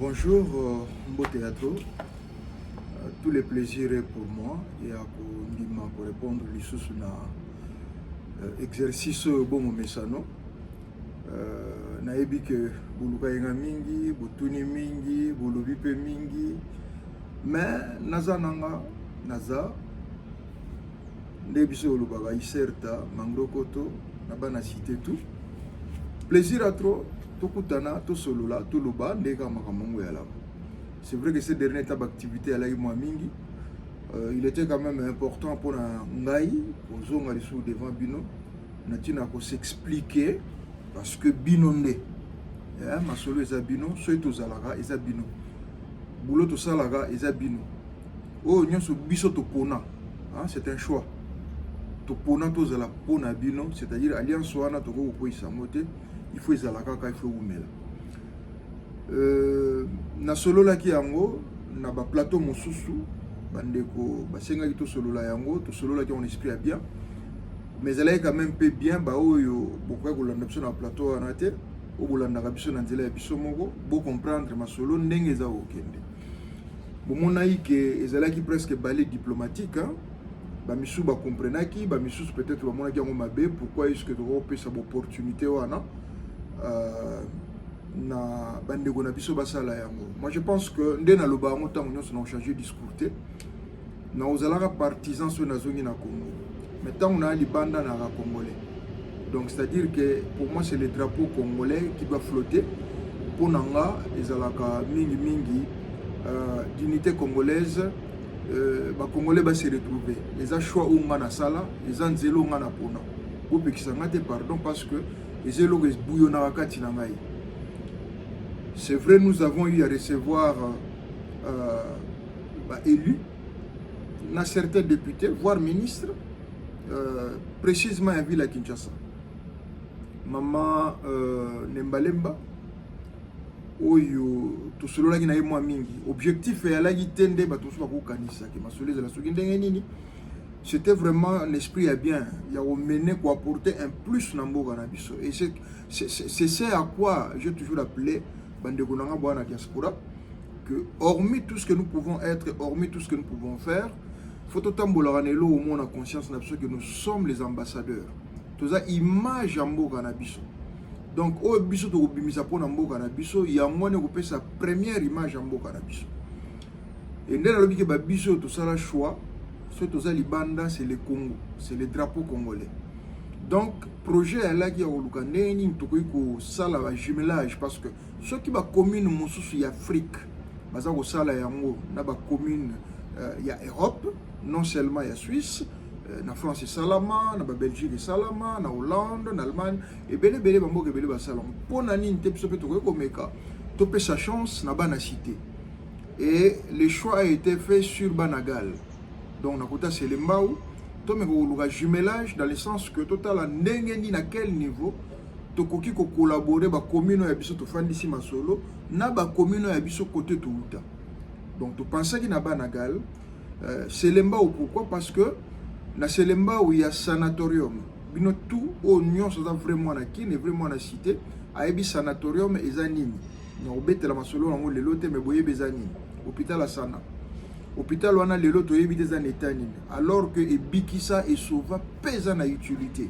Bonjour, Mbo Théâtre. Tous les plaisirs est pour moi et à Kondima pour répondre lisusu na exercice bon mesano. Naebi que buluka yenga mingi, butuni mingi, bulubi pe mingi. Mais naza nanga naza ndebiso lubaka iserta mangrokoto na bana cité tout. Plaisir à trop. Tokutana, to solola, to loba, ndeka makamongo ya labo. C'est vrai que ces derniers étapes d'activité à la mingi, il était quand même important pour la ngai, pour zonga risou devant bino, natina ko s'expliquer parce que bino nde, ma solo eza bino, soito zalaga eza bino, boulot to salaga eza bino. Oh nyonso biso to pona, c'est un choix. To pona to zala pona bino, c'est-à-dire alliance wana to ko ko isamote. Il faut ezalaka ka il faut umela na solo la ki yango na ba plateau mosusu bandeko basenga ki to solo la yango to solo la ki on esprit bien mais elle est quand même peu bien ba oyo bokoka kolanda biso na plateau wana te o kolanda ka biso na nzela ya biso moko bo comprendre ma solo ndenge za okende bomona ike ezalaki presque balai diplomatique ba misu ba comprenaki ba misu peut-être ba mona ki yango mabe pourquoi est-ce que tu peux cette opportunité wana na bandeko na biso basala yango. Moi je pense que ndé na loba ngo tango nyonso na changer discours te na ozalaka partisan so na zongi na Congo mais tango na libanda na ra congolais donc c'est-à-dire que pour moi c'est le drapeau congolais qui doit flotter pour nanga ezalaka mingi d'unité congolaise ba congolais ba se retrouver les a choix ou nga na sala les a nzelo nga na pona ou pekisanga te pardon parce que c'est vrai, nous avons eu à recevoir élus, certains députés, voire ministres, précisément à Ville à Kinshasa. Maman Nembalemba, Oyo, tout cela qui n'a pas mingi. Objectif est à la guitende, tout cela qui kanisa, qui m'a solé de la soukindengeni. C'était vraiment un esprit à bien. Il y a mené pour apporter un plus dans le Ganabiso. Et c'est à quoi j'ai toujours appelé Bandegonanga Boana Diaspora que hormis tout ce que nous pouvons être, hormis tout ce que nous pouvons faire, il faut autant que au moins on a conscience que nous sommes les ambassadeurs. Tout ça, image en Ganabiso. Donc, au biso to bimisa pour Nambo Ganabiso, il y a moins de sa première image en Ganabiso. Et dès lors que biso tout ça, le choix. C'est le Congo, c'est le drapeau congolais. Donc, projet est là qui a eu un jumelage parce que ceux qui sont communes en Afrique, il y a commune il y a Europe, non seulement il y a Suisse, la France et Salama, la Belgique et Salama, la Hollande, l'Allemagne, et bien les bambous et bien les salons. Pour nani une telle chose, sa chance n'a pas cité. Et le choix a été fait sur Banagal. Donc, on a c'est le Mbao, un jumelage dans le sens que total à quel niveau tu peux collaborer avec la commune et la commune Masolo, na ba commune et la côté Touta. Donc, tu penses qu'il y a Banagal, c'est le Mbao pourquoi? Parce que dans ce Mbao il y a un sanatorium. Bino tout au Nyon ça vraiment na qui n'est vraiment na cité, a un sanatorium et zanini. Na obete la Masolo na le lote mais boye bezani. Hôpital à Sana. Hôpital wana lelo to yebi des anetani alors que ebikisa et sauva pesa na utilité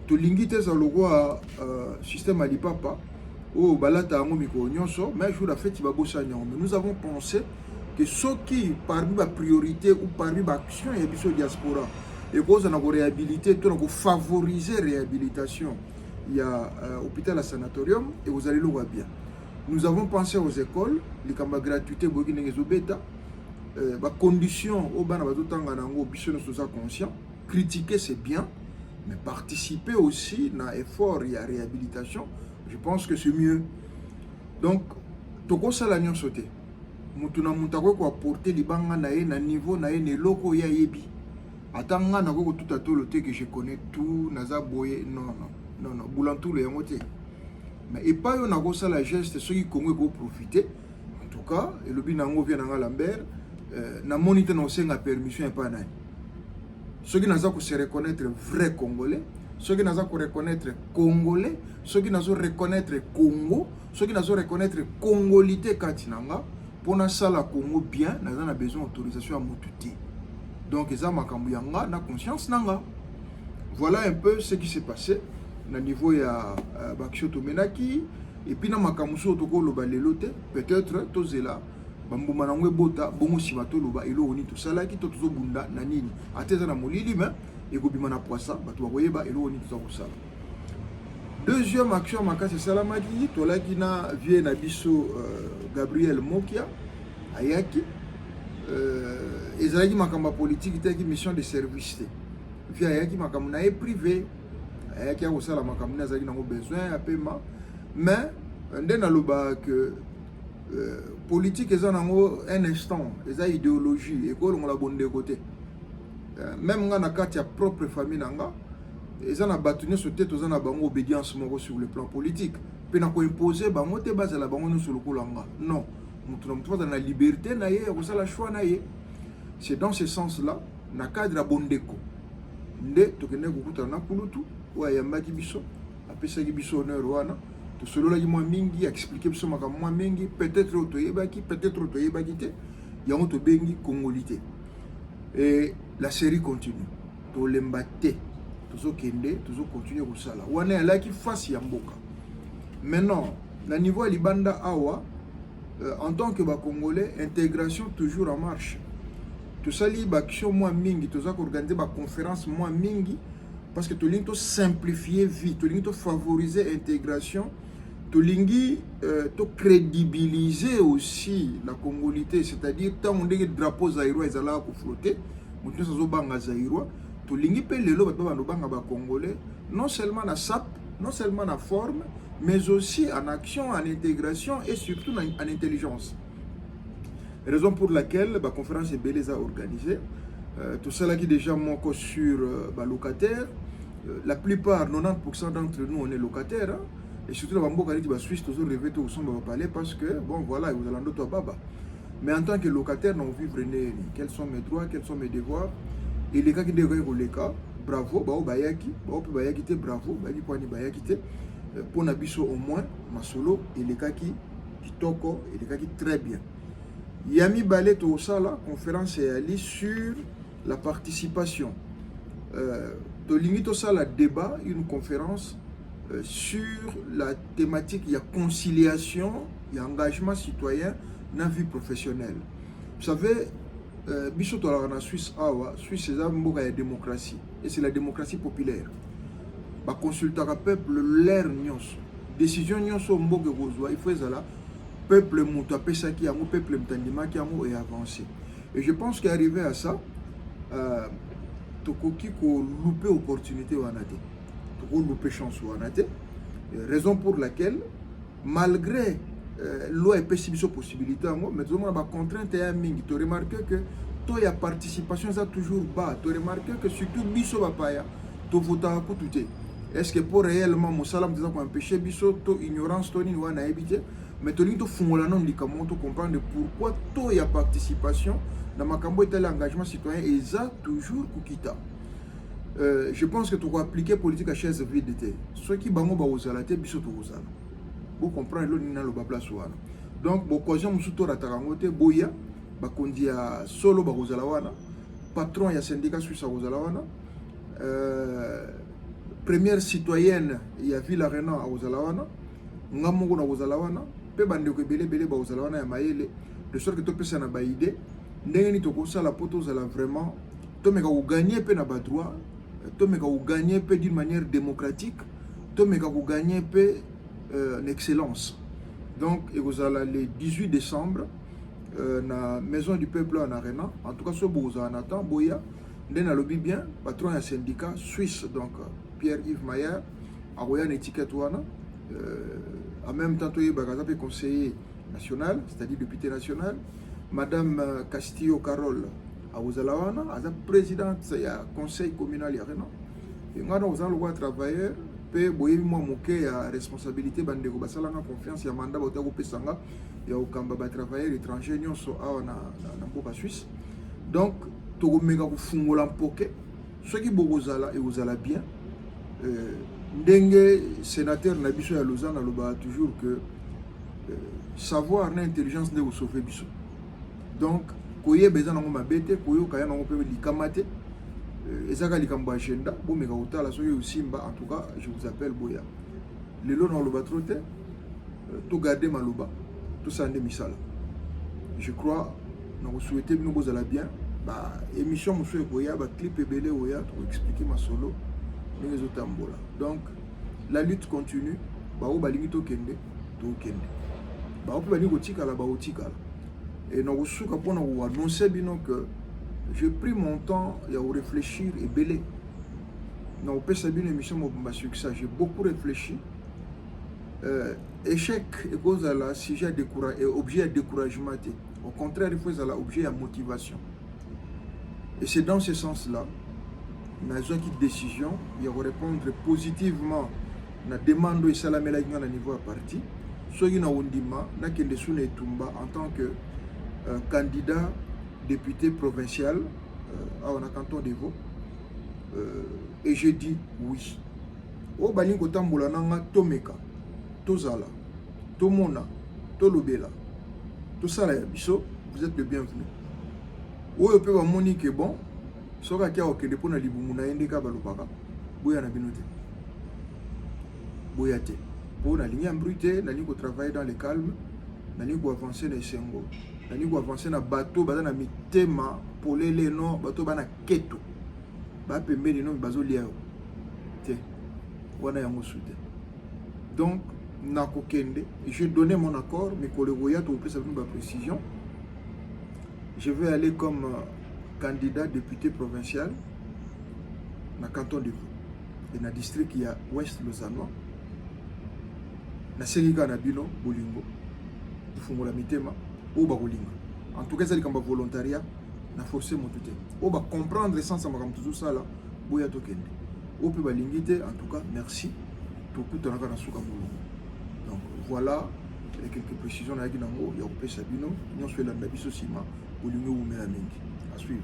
to lingite za logwa système alipapa o balata ngo miko nyonso mais jour la fête ba bossa nyongo nous avons pensé que ceux qui parmi la priorité ou parmi l'action et biso diaspora et cause na ko réhabiliter to na ko favoriser réhabilitation il y a hôpital à sanatorium et vous allez le voir bien nous avons pensé aux écoles les kamba gratuité boki ngezo beta conditions au bana bazotanga nango biso nous sommes conscients critiquer c'est bien mais participer aussi dans effort et à réhabilitation je pense que c'est mieux donc toko sala nyon sauté mutuna mutako ko apporter libanga na ye na niveau na ye ne loko ya yebi atanga na ko tout atoloté que je connais tout naza boye non boulantou le yangote mais et pas yo na ko sala geste ceux qui Congo ko profiter en tout cas et le binango vient na Lambert na monité na osenga permission et pas nani ceux qui n'ont pas se reconnaître vrai congolais ceux qui n'ont reconnaître Congolais, ceux qui n'ont reconnaître Congo, ceux qui n'ont reconnaître Congolité Katinanga, pour na sala Congo bien, nous avons besoin d'autorisation à Moutouti. Donc, ils ont na conscience nanga. Voilà un peu ce qui s'est passé au niveau de Bakishoto Menaki. Et puis, na makamuso toko loba lelote, peut-être tozela bambuma nangwe bota bongo simato loba elo oni to sala ki to tozo bunda na nini. Ateza na molili mais et kobima na poisa bato bakoyeba elo oni to sala. Deuxième action makasi salamaki tolaki na vie na biso Gabriel Mokia ayaki ezalaki makamba politique te ki mission de service te. Via ayaki makambo na privé ayaki akosala makambo na azalaki nango besoin ya paiement mais nde naloba que politique eza nango un instant eza idéologie ekolongola bonde côté même nga na kati ya propre famille nanga eza na bato nyonso te toza na bango obédience moko sur le plan politique mpe na koimposer bango te bazala bango nyonso lokola nga non moto na moto aza na liberté na ye ya kosala choix na ye. C'est dans ce sens là na cadre ya bondeko nde tokende kokutana na kulutu oyo ayambaki biso apesaki biso honneur wana tosololaki mwa mingi expliquer biso makambo mwa mingi peut-être oyo toyebaki peut-être oyo toyebaki te yango tobengi congolité et la série continue tolemba te tozokende tozokontinue kosala wana yalaki face ya mboka. Maintenant na niveau ya libanda awa en tant que Congolais, intégration toujours en marche. Tout ça, il y a action moins mingi, tout ça organiser ba conférence moins mingi parce que tout l'ingi to simplifier vie, tout l'ingi to favoriser intégration, tout l'ingi to crédibiliser aussi la congolité, c'est-à-dire tant on dit drapeau zaïrois ils allaient flotter, on dit ça zo banga zaïrois, tout l'ingi pe lelo ba banga ba congolais, non seulement na sap, non seulement na forme, mais aussi en action, en intégration et surtout en intelligence. Raison pour laquelle la conférence est belle a organisée. Tout cela qui est déjà mon sur locataire. La plupart, 90% d'entre nous, on est locataires. Hein? Et surtout, la Bambo qui va Suisse, toujours rêver tout au va parler parce que, bon, voilà, vous allez en d'autres baba. Mais en tant que locataire, nous vivons quels sont mes droits, quels sont mes devoirs. Et les cas qui devraient les cas, bravo, bayaki, bravo, bayaki, pour Nabiso au moins, ma solo, et les cas qui toko, et les cas qui très bien. Yami Balé Tosala, conférence est allée sur la participation. Tolingi Tosala débat, une conférence sur la thématique, il y a conciliation, il y a engagement citoyen dans la vie professionnelle. Vous savez, Biso Tola en Suisse, Suisse c'est la démocratie, et c'est la démocratie populaire. Bah consulter le peuple, l'air nyons, décision nyons au mboge gozoa, il faut ça peuple moutapé ça qui a mon peuple mtandima qui a mon et avancé. Et je pense qu'arrivé à ça, tokoki ko louper opportunité ou anate, toko louper chance ou anate. Raison pour laquelle, malgré l'eau et possibilité possibilité, mais tout le monde a contrainte et à mingi. Tu remarques que toi y a participation ça toujours bas. Tu remarques que surtout biso bapaya, tu votes à tout. Est-ce que pour réellement mon salam disant qu'on empêcher biso to ignorance to ni wana ebité mais to linto fungola non likamo to comprendre pourquoi to ya participation dans makambo et tel engagement citoyen et ça toujours kukita. Je pense que tu dois appliquer politique à chaise vide té. Ceux qui bango ba ozala té biso to ozala. Vous comprenez lo nina lo ba place wana. Donc bo occasion musuto ratarango té boya ba kondia solo ba ozala wana. Patron ya syndicat suisse ozala wana. Première citoyenne, il y a Ville Arena à Ozalawana, Ngamongo à Ozalawana, pe bande ko belé ba Ozalawana ya maele, de sorte que to pesa na ba idée, ndenge to ko sala poto zala vraiment, to meka ko gagner pe na ba droit, to meka ko gagner pe d'une manière démocratique, to meka ko gagner pe en excellence. Donc et ozala le 18 décembre na Maison du Peuple en Arena, en tout cas so boza en attend boya, ndena lobby bien, patron ya syndicat suisse donc Pierre-Yves Mayer, a une étiquette en même temps, il y a conseiller national, c'est-à-dire député national. Madame Castillo Carole, à Ozalawana, à la présidente du conseil communal. Et nous avons un travailleur, puis moi moqué à responsabilité, bandego basalanga confiance, il y a mandat botako pesanga, il y a aucun travailleur étranger, nous sommes en Suisse. Donc, tout le monde a fungola poké, ceux qui bozala et ozala bien. ndenge sénateur na biso ya Lausanne aloba toujours que savoir na intelligence nde sauver biso. Donc koyeba eza nango mabete, koyoka ya nango pe likama te, ezaka likambo agenda bomeka kotala soki osimba. En tout cas, je vous appelle boya lelo na loba trop te, to garder maloba, to sande misala. Je crois na ko souhaiter bino bozala bien. Ba émission mosu ekoya ba clip ebele oya to expliquer ma solo ndenge ezotambola. Donc la lutte continue, ba o balingi to kende to kende, ba o pe balingi kotikala ba otikala. Et na ko suka pona ko annoncer bino que j'ai pris mon temps à réfléchir et belé. Na ko pesa bino émission mo ba succès, j'ai beaucoup réfléchi. Échec et cause à la sujet de courage et objet de découragement. Au contraire, il faut à la objet à motivation. Et c'est dans ce sens-là, nous avons une décision, il faut répondre positivement à la demande de Salamela à niveau à parti. Ce qui est en tant que candidat député provincial à un canton de Vaud. Et j'ai dit oui. Au Balingo Tamboulana, Tomeka, Tozala, Tomona, Tolobela, Tosala Yabiso, vous êtes le bienvenu. Oyo pe ba moni ke bon soka kia okende pona libumu na yende ka balobaka boya na binote boya te pona ligne ambrute na ligne ko travailler dans le calme na ligne ko avancer na sengo na ligne ko avancer na bateau baza na mitema polele no bateau bana keto ba pembeni no bazo lia te wana yango sute. Donc na kokende je donné mon accord mais ko le goya to pesa ba précision. Je vais aller comme candidat député provincial dans le canton de Vaud. Et dans le district, il y a Ouest Lausannois. Dans le Sérika, Nabino, Bolingo. Il faut la mitema. Ou Bagolingo. En tout cas, c'est comme volontariat. Il faut forcer mon tout. Ou va comprendre l'essence de tout ça là. Boya Tokende. Ou peut balingiter. En tout cas, merci. Tout le temps, donc voilà quelques précisions. Il y a un peu Sabino. Nous sommes là, à suivre.